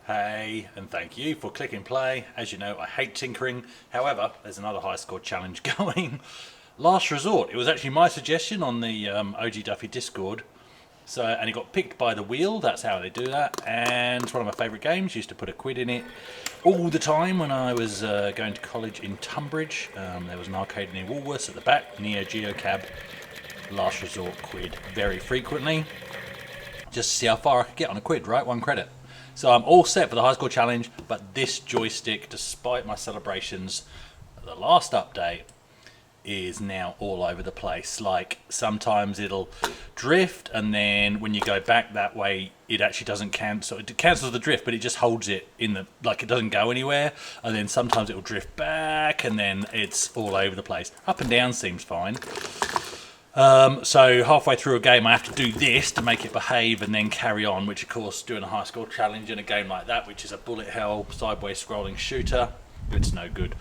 Hey, and thank you for clicking play. As you know, I hate tinkering. However, there's another high score challenge going. Last resort. It was actually my suggestion on the OG Duffy Discord. So, and it got picked by the wheel. That's how they do that. And it's one of my favourite games. Used to put a quid in it all the time when I was going to college in Tunbridge. There was an arcade near Woolworths at the back. Neo Geo Cab. Last resort quid very frequently. Just to see how far I could get on a quid, right? 1 credit. So I'm all set for the high score challenge, but this joystick, despite my celebrations, the last update is now all over the place. Like sometimes it'll drift, and then when you go back that way, it actually doesn't cancel. It cancels the drift, but it just holds it in the, like it doesn't go anywhere. And then sometimes it will drift back, and then it's all over the place. Up and down seems fine. So halfway through a game I have to do this to make it behave and then carry on, which of course doing a high score challenge in a game like that, which is a bullet hell sideways scrolling shooter, it's no good.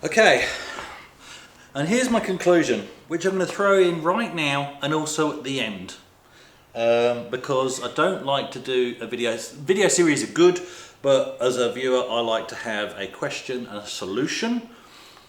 Okay, and here's my conclusion, which I'm going to throw in right now and also at the end, because I don't like to do a video series are good, but as a viewer I like to have a question and a solution.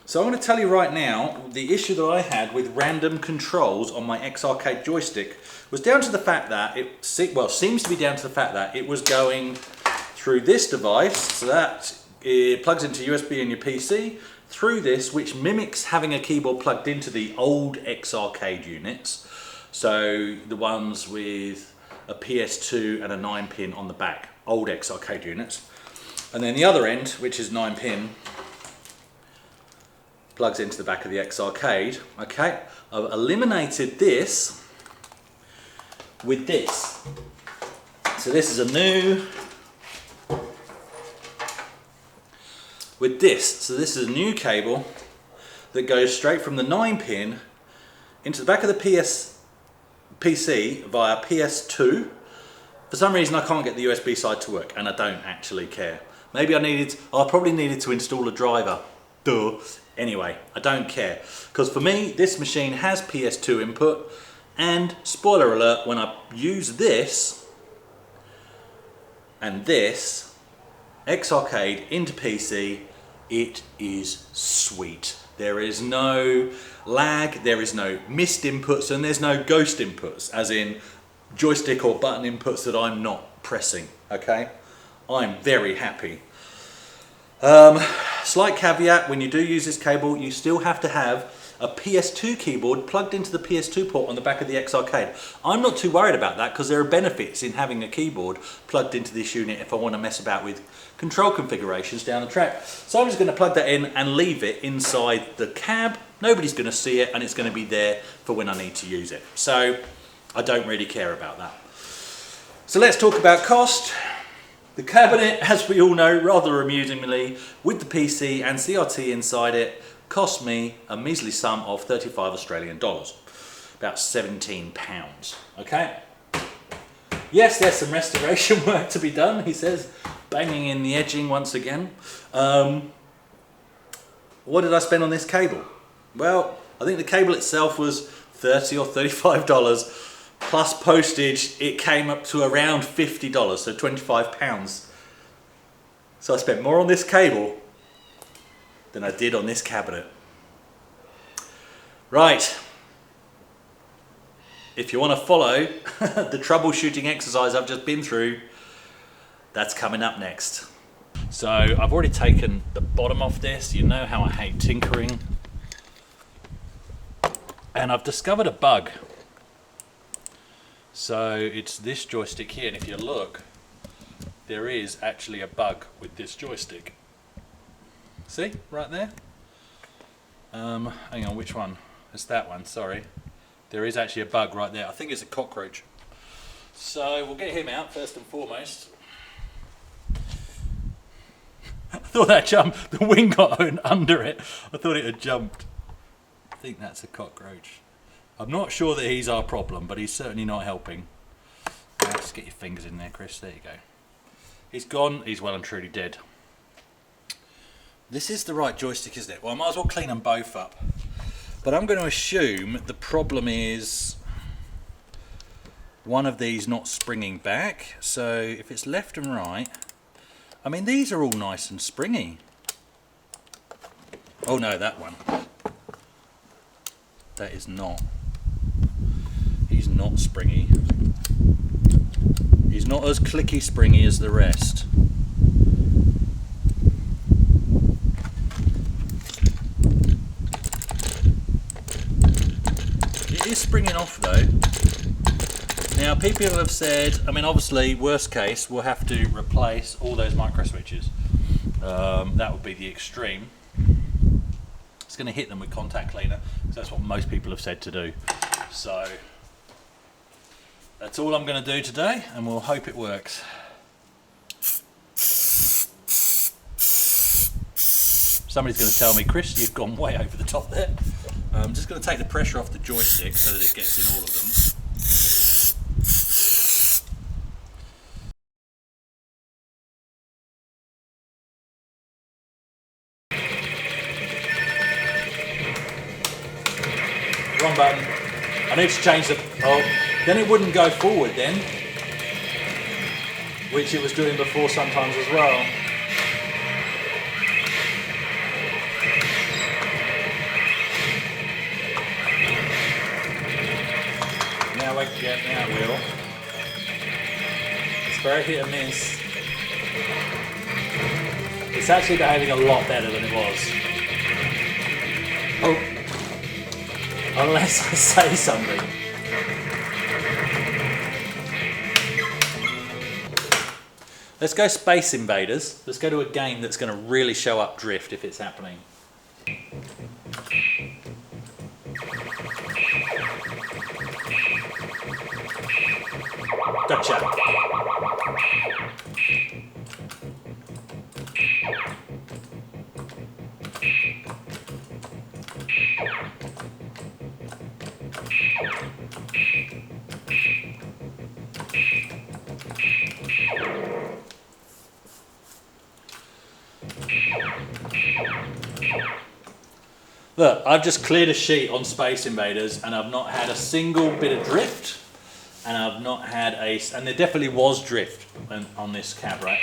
So I'm going to tell you right now, the issue that I had with random controls on my X-Arcade joystick was down to the fact that seems to be down to the fact that it was going through this device, so that it plugs into USB in your PC, through this, which mimics having a keyboard plugged into the old X-Arcade units, so the ones with a PS2 and a 9-pin on the back, old X-Arcade units, and then the other end, which is 9-pin, plugs into the back of the X-Arcade. Okay, I've eliminated this with this. So this is a new, with this. So this is a new cable that goes straight from the 9-pin into the back of the PC via PS2. For some reason I can't get the USB side to work, and I don't actually care. Maybe I probably needed to install a driver. Duh. Anyway, I don't care, because for me this machine has PS2 input, and spoiler alert, when I use this and this X-Arcade into PC, it is sweet. There is no lag, there is no missed inputs, and there's no ghost inputs, as in joystick or button inputs that I'm not pressing. Okay, I'm very happy. Slight caveat, when you do use this cable, you still have to have a PS2 keyboard plugged into the PS2 port on the back of the X-Arcade. I'm not too worried about that, because there are benefits in having a keyboard plugged into this unit if I want to mess about with control configurations down the track. So I'm just going to plug that in and leave it inside the cab. Nobody's going to see it, and it's going to be there for when I need to use it. So I don't really care about that. So let's talk about cost. The cabinet, as we all know, rather amusingly, with the PC and CRT inside it, cost me a measly sum of 35 Australian dollars, about £17. Okay? Yes, there's some restoration work to be done, he says, banging in the edging once again. What did I spend on this cable? Well, I think the cable itself was $30 or $35. Plus postage, it came up to around $50, so £25. So I spent more on this cable than I did on this cabinet. Right. If you want to follow the troubleshooting exercise I've just been through, that's coming up next. So I've already taken the bottom off this. You know how I hate tinkering. And I've discovered a bug. So it's this joystick here, and if you look, there is actually a bug with this joystick. See, right there? Hang on, which one? It's that one, sorry. There is actually a bug right there. I think it's a cockroach. So we'll get him out first and foremost. I thought that jumped, the wing got under it. I thought it had jumped. I think that's a cockroach. I'm not sure that he's our problem, but he's certainly not helping. Let's get your fingers in there, Chris. There you go. He's gone. He's well and truly dead. This is the right joystick, isn't it? Well, I might as well clean them both up. But I'm going to assume the problem is one of these not springing back. So if it's left and right, I mean, these are all nice and springy. Oh no, that one. That is not. He's not springy. He's not as clicky springy as the rest. It is springing off though. Now people have said, I mean obviously worst case we'll have to replace all those micro switches. That would be the extreme. It's going to hit them with contact cleaner because that's what most people have said to do. So that's all I'm going to do today and we'll hope it works. Somebody's going to tell me, Chris, you've gone way over the top there. I'm just going to take the pressure off the joystick so that it gets in all of them. Wrong button. I need to change the... Oh, then it wouldn't go forward then, which it was doing before sometimes as well. Now I get now it will. It's very hit and miss. It's actually behaving a lot better than it was. Oh. Unless I say something. Let's go Space Invaders. Let's go to a game that's going to really show up drift if it's happening. Gotcha. Look, I've just cleared a sheet on Space Invaders and I've not had a single bit of drift, and I've not had and there definitely was drift on this cab, right?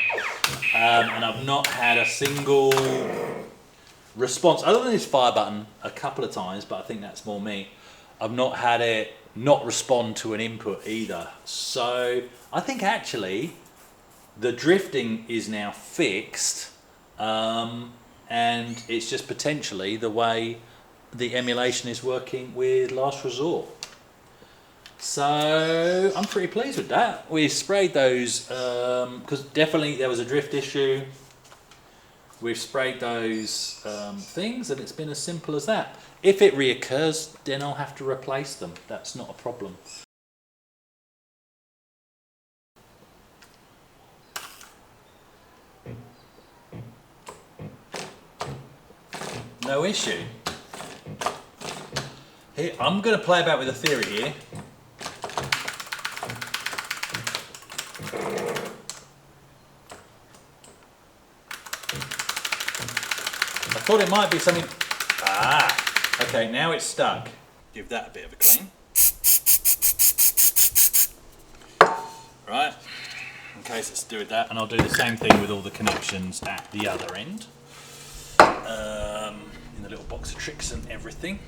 And I've not had a single response, other than this fire button a couple of times, but I think that's more me. I've not had it not respond to an input either. So I think actually the drifting is now fixed. And it's just potentially the way the emulation is working with Last Resort. So I'm pretty pleased with that. We sprayed those, because definitely there was a drift issue. We've sprayed those things and it's been as simple as that. If it reoccurs, then I'll have to replace them. That's not a problem. No issue. Here, I'm going to play about with a theory here. I thought it might be something... Ah! Okay, now it's stuck. Give that a bit of a clean. Right. Okay, so let's do with that. And I'll do the same thing with all the connections at the other end. In the little box of tricks and everything.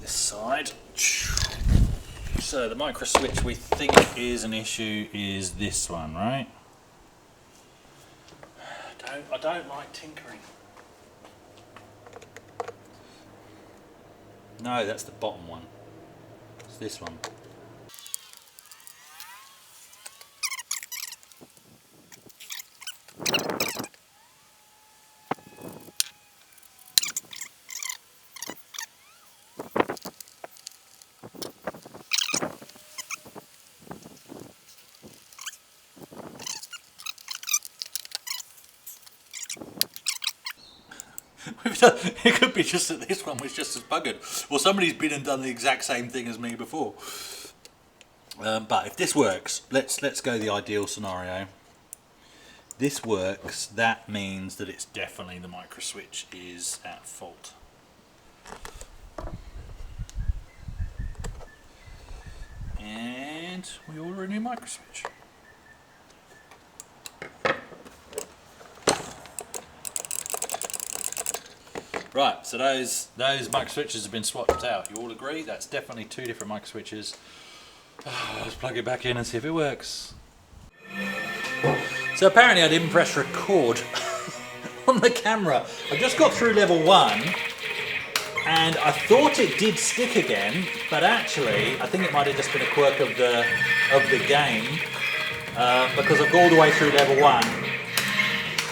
This side. So the micro switch we think is an issue is this one, right? I don't like tinkering. No, that's the bottom one. It's this one. It could be just that this one was just as buggered, or somebody's been and done the exact same thing as me before. But if this works, let's go the ideal scenario. This works. That means that it's definitely the micro switch is at fault. And we order a new micro switch. Right, so those micro switches have been swapped out. You all agree? That's definitely two different micro switches. Let's plug it back in and see if it works. So apparently I didn't press record on the camera. I just got through level 1 and I thought it did stick again, but actually I think it might have just been a quirk of the game because I've gone all the way through level 1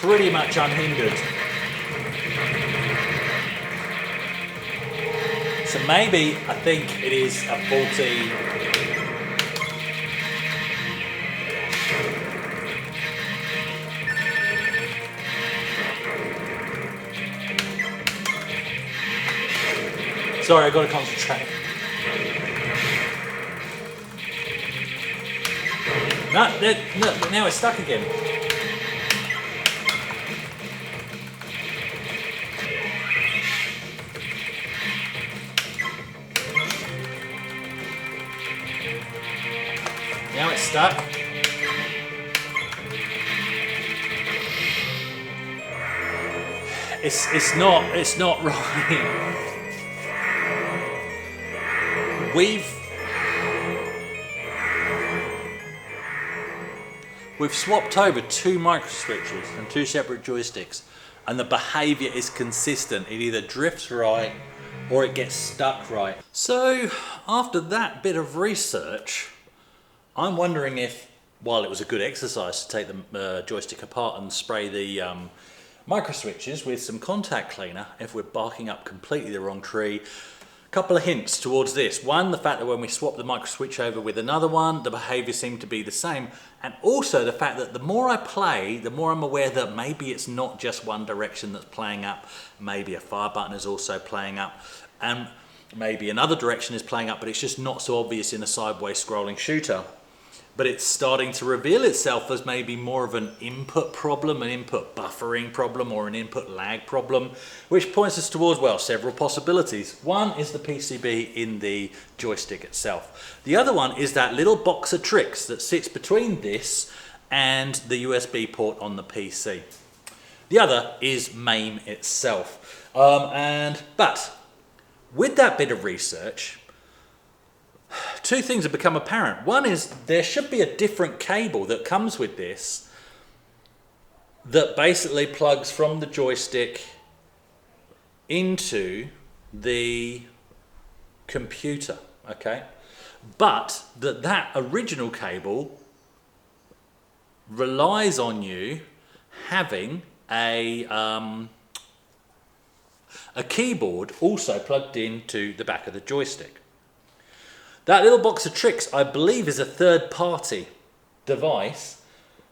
pretty much unhindered. So maybe I think it is a faulty sorry, I've got to concentrate. No, now it's stuck again. Now it's stuck. It's not right. We've swapped over 2 micro switches and 2 separate joysticks, and the behaviour is consistent. It either drifts right or it gets stuck right. So after that bit of research, I'm wondering if, while it was a good exercise to take the joystick apart and spray the micro switches with some contact cleaner, if we're barking up completely the wrong tree. Couple of hints towards this. One, the fact that when we swap the micro switch over with another one, the behaviour seemed to be the same. And also the fact that the more I play, the more I'm aware that maybe it's not just one direction that's playing up. Maybe a fire button is also playing up. And maybe another direction is playing up, but it's just not so obvious in a sideways scrolling shooter. But it's starting to reveal itself as maybe more of an input problem, an input buffering problem, or an input lag problem, which points us towards, well, several possibilities. One is the PCB in the joystick itself. The other one is that little box of tricks that sits between this and the USB port on the PC. The other is MAME itself. But with that bit of research, 2 things have become apparent. One is there should be a different cable that comes with this that basically plugs from the joystick into the computer, okay? But that original cable relies on you having a keyboard also plugged into the back of the joystick. That little box of tricks, I believe, is a third-party device,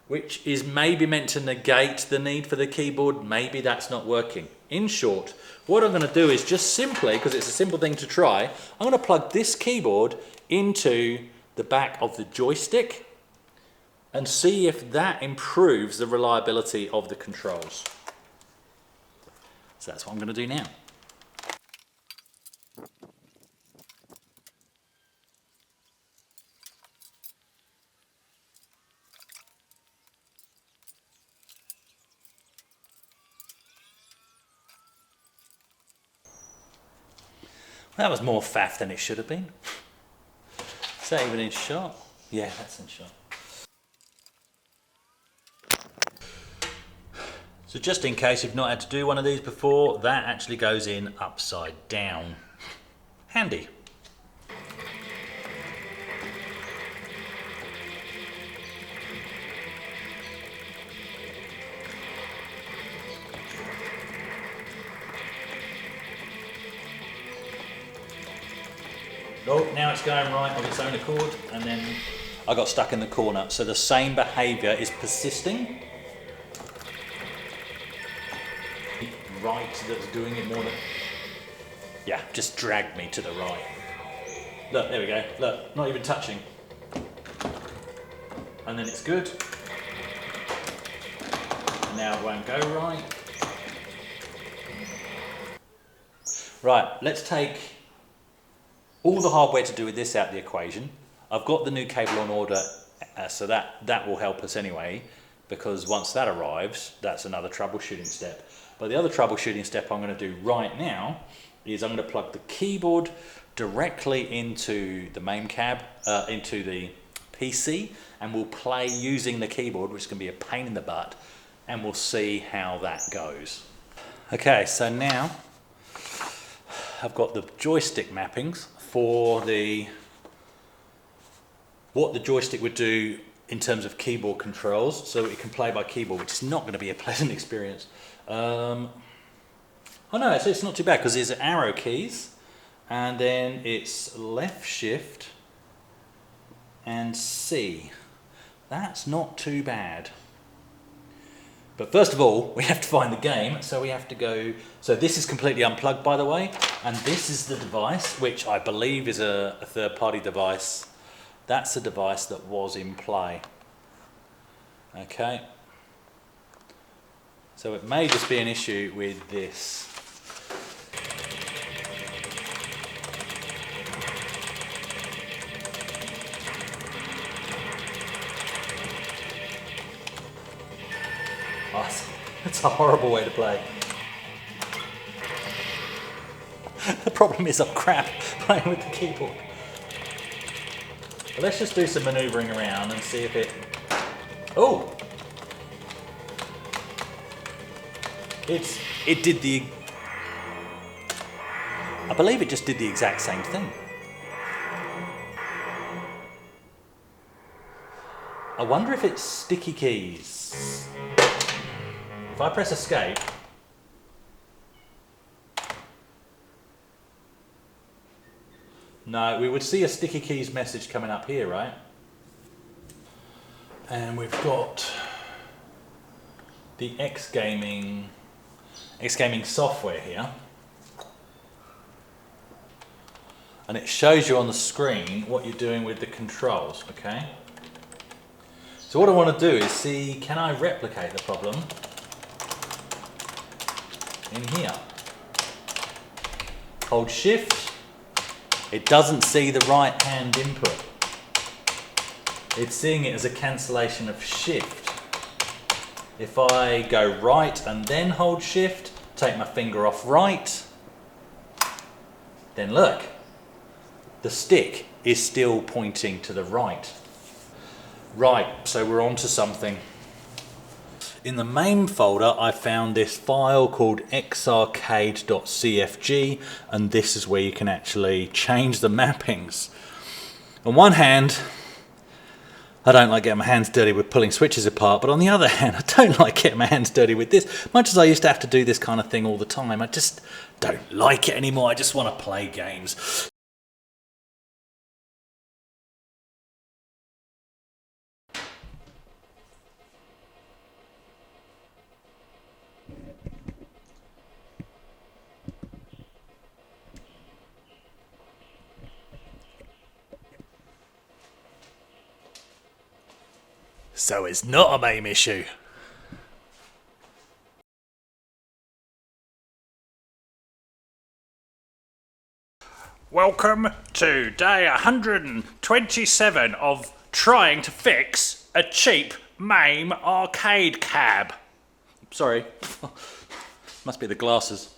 which is maybe meant to negate the need for the keyboard. Maybe that's not working. In short, what I'm going to do is just simply, because it's a simple thing to try, I'm going to plug this keyboard into the back of the joystick and see if that improves the reliability of the controls. So that's what I'm going to do now. That was more faff than it should have been. Is that even in shot? Yeah, that's in shot. So just in case you've not had to do one of these before, that actually goes in upside down. Handy. Oh, now it's going right of its own accord, and then I got stuck in the corner. So the same behaviour is persisting. Right, that's doing it more than... Yeah, just dragged me to the right. Look, there we go. Look, not even touching. And then it's good. And now it won't go right. Right, let's take all the hardware to do with this out of the equation. I've got the new cable on order, so that will help us anyway, because once that arrives, that's another troubleshooting step. But the other troubleshooting step I'm going to do right now is I'm going to plug the keyboard directly into the main cab, into the PC, and we'll play using the keyboard, which is going to be a pain in the butt, and we'll see how that goes. Okay, so now I've got the joystick mappings for what the joystick would do in terms of keyboard controls, so it can play by keyboard, which is not going to be a pleasant experience. Oh no, it's not too bad, because there's arrow keys, and then it's left shift and C. That's not too bad. But first of all, we have to find the game, so we have to go... So this is completely unplugged, by the way, and this is the device, which I believe is a third-party device. That's the device that was in play. Okay. So it may just be an issue with this. Oh, it's a horrible way to play. The problem is I'm crap playing with the keyboard. But let's just do some manoeuvring around and see if it... Oh! It did the... I believe it just did the exact same thing. I wonder if it's sticky keys. If I press escape... No, we would see a sticky keys message coming up here, right? And we've got the X-Gaming software here. And it shows you on the screen what you're doing with the controls, okay? So what I want to do is see, can I replicate the problem in here? Hold shift. It doesn't see the right hand input. It's seeing it as a cancellation of shift. If I go right and then hold shift, take my finger off right, then look, the stick is still pointing to the right. Right, so we're on to something. In the main folder, I found this file called xarcade.cfg, and this is where you can actually change the mappings. On one hand, I don't like getting my hands dirty with pulling switches apart, but on the other hand, I don't like getting my hands dirty with this. Much as I used to have to do this kind of thing all the time, I just don't like it anymore. I just want to play games. So it's not a MAME issue. Welcome to day 127 of trying to fix a cheap MAME arcade cab. Sorry, must be the glasses.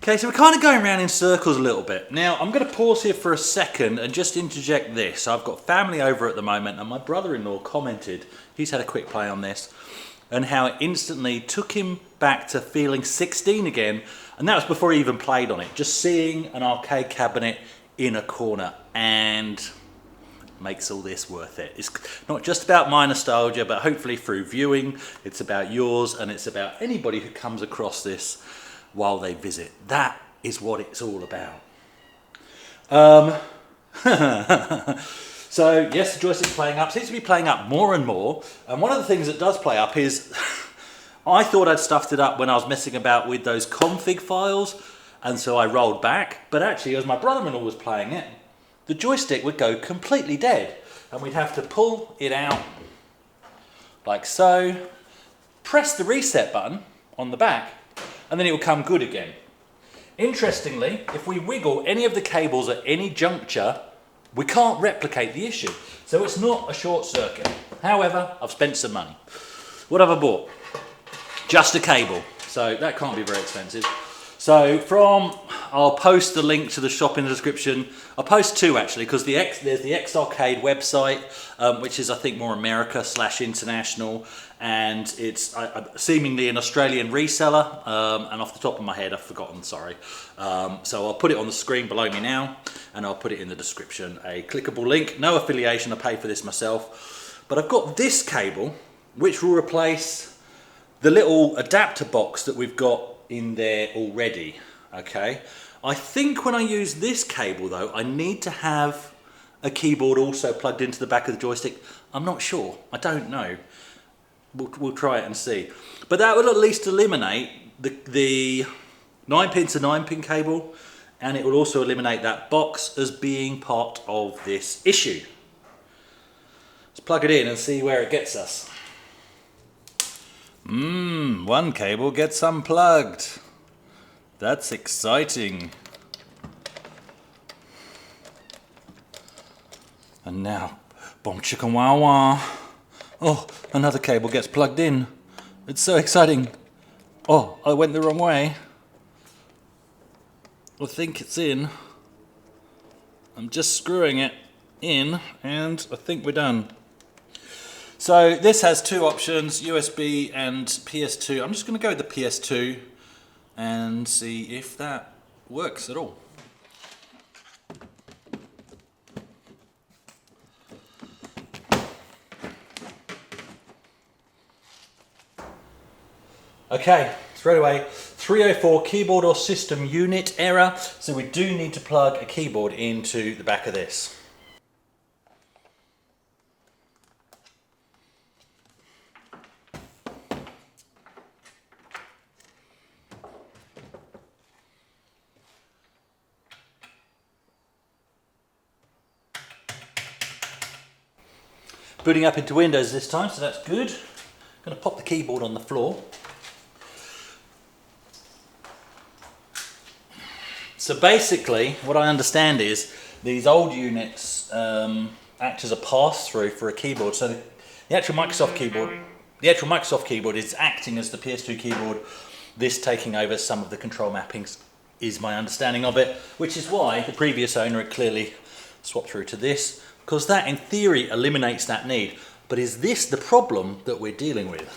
Okay, so we're kind of going around in circles a little bit. Now, I'm going to pause here for a second and just interject this. I've got family over at the moment, and my brother-in-law commented, he's had a quick play on this, and how it instantly took him back to feeling 16 again, and that was before he even played on it. Just seeing an arcade cabinet in a corner, and makes all this worth it. It's not just about my nostalgia, but hopefully through viewing, it's about yours, and it's about anybody who comes across this while they visit. That is what it's all about. So yes, the joystick's playing up. Seems to be playing up more and more. And one of the things that does play up is, I thought I'd stuffed it up when I was messing about with those config files, and so I rolled back. But actually, as my brother-in-law was playing it, the joystick would go completely dead, and we'd have to pull it out like so, press the reset button on the back, and then it will come good again. Interestingly, if we wiggle any of the cables at any juncture, we can't replicate the issue. So it's not a short circuit. However, I've spent some money. What have I bought? Just a cable, so that can't be very expensive. So I'll post the link to the shop in the description. I'll post two actually, because there's the X Arcade website, which is I think more America / international, and it's seemingly an Australian reseller. And off the top of my head, I've forgotten. Sorry. So I'll put it on the screen below me now, and I'll put it in the description. A clickable link. No affiliation. I pay for this myself. But I've got this cable, which will replace the little adapter box that we've got in there already. Okay, I think when I use this cable though, I need to have a keyboard also plugged into the back of the joystick. I'm not sure, I don't know. We'll try it and see. But that will at least eliminate the 9-pin to 9-pin cable, and it will also eliminate that box as being part of this issue. Let's plug it in and see where it gets us. One cable gets unplugged. That's exciting. And now, boom chicka wah wah. Oh, another cable gets plugged in. It's so exciting. Oh, I went the wrong way. I think it's in. I'm just screwing it in, and I think we're done. So this has two options, USB and PS2. I'm just going to go with the PS2 and see if that works at all. Okay, straight away, 304 keyboard or system unit error. So we do need to plug a keyboard into the back of this. Booting up into Windows this time, so that's good. I'm going to pop the keyboard on the floor. So basically, what I understand is these old units act as a pass-through for a keyboard. So the actual Microsoft keyboard is acting as the PS2 keyboard. This taking over some of the control mappings is my understanding of it, which is why the previous owner had clearly swapped through to this, because that in theory eliminates that need. But is this the problem that we're dealing with?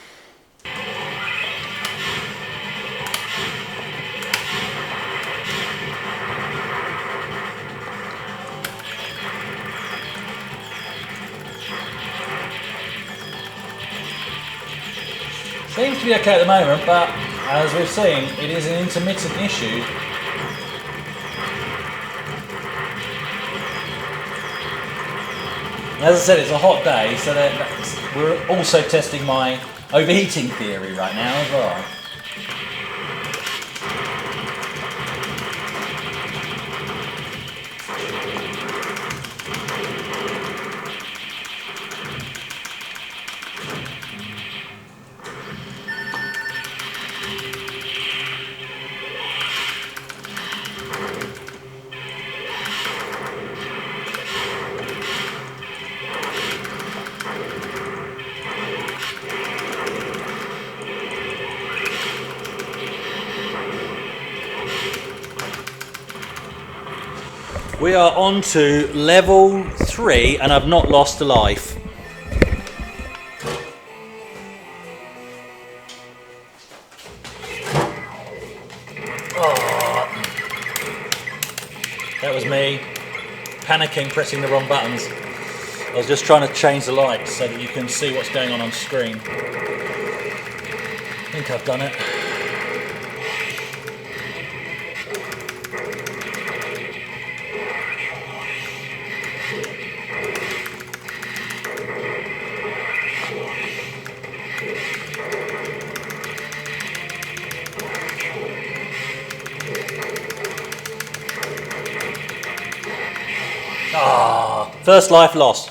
Seems to be okay at the moment, but as we've seen, it is an intermittent issue. As I said, it's a hot day, so we're also testing my overheating theory right now as well. We are on to level 3 and I've not lost a life. Oh. That was me panicking, pressing the wrong buttons. I was just trying to change the lights so that you can see what's going on screen. I think I've done it. Ah, first life lost.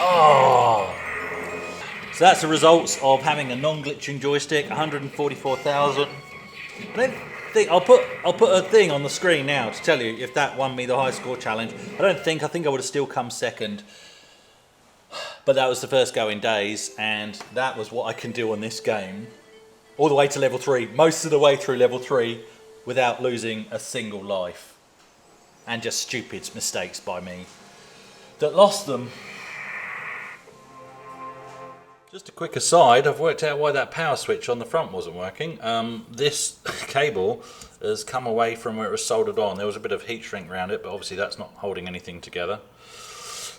Oh. So that's the results of having a non-glitching joystick, 144,000. I don't think, I'll put a thing on the screen now to tell you if that won me the high score challenge. I think I would have still come second. But that was the first go in days, and that was what I can do on this game. All the way to level 3, most of the way through level 3, without losing a single life. And just stupid mistakes by me that lost them. Just a quick aside, I've worked out why that power switch on the front wasn't working. This cable has come away from where it was soldered on. There was a bit of heat shrink around it, but obviously that's not holding anything together.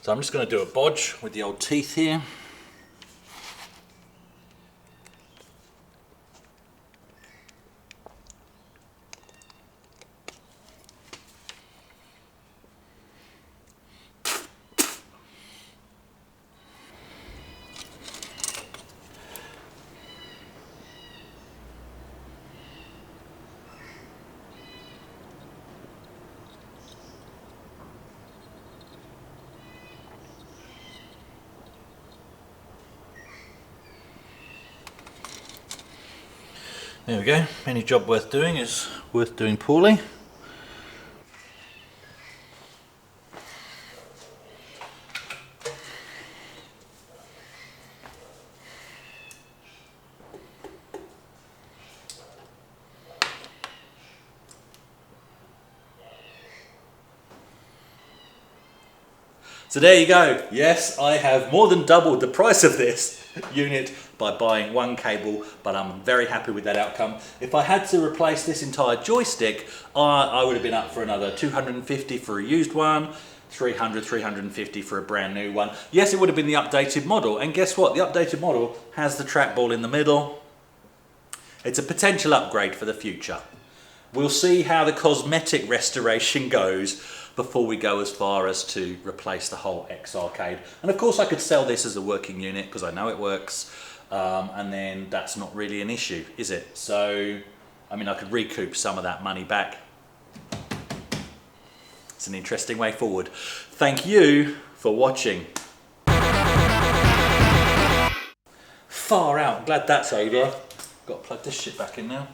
So I'm just going to do a bodge with the old teeth here. There we go, any job worth doing is worth doing poorly. So there you go. Yes, I have more than doubled the price of this unit by buying one cable, but I'm very happy with that outcome. If I had to replace this entire joystick, I would have been up for another 250 for a used one, 300, 350 for a brand new one. Yes, it would have been the updated model, and guess what? The updated model has the trackball in the middle. It's a potential upgrade for the future. We'll see how the cosmetic restoration goes before we go as far as to replace the whole X arcade. And of course I could sell this as a working unit because I know it works, and then that's not really an issue, is it? So, I mean, I could recoup some of that money back. It's an interesting way forward. Thank you for watching. Far out, I'm glad that's over. Got to plug this shit back in now.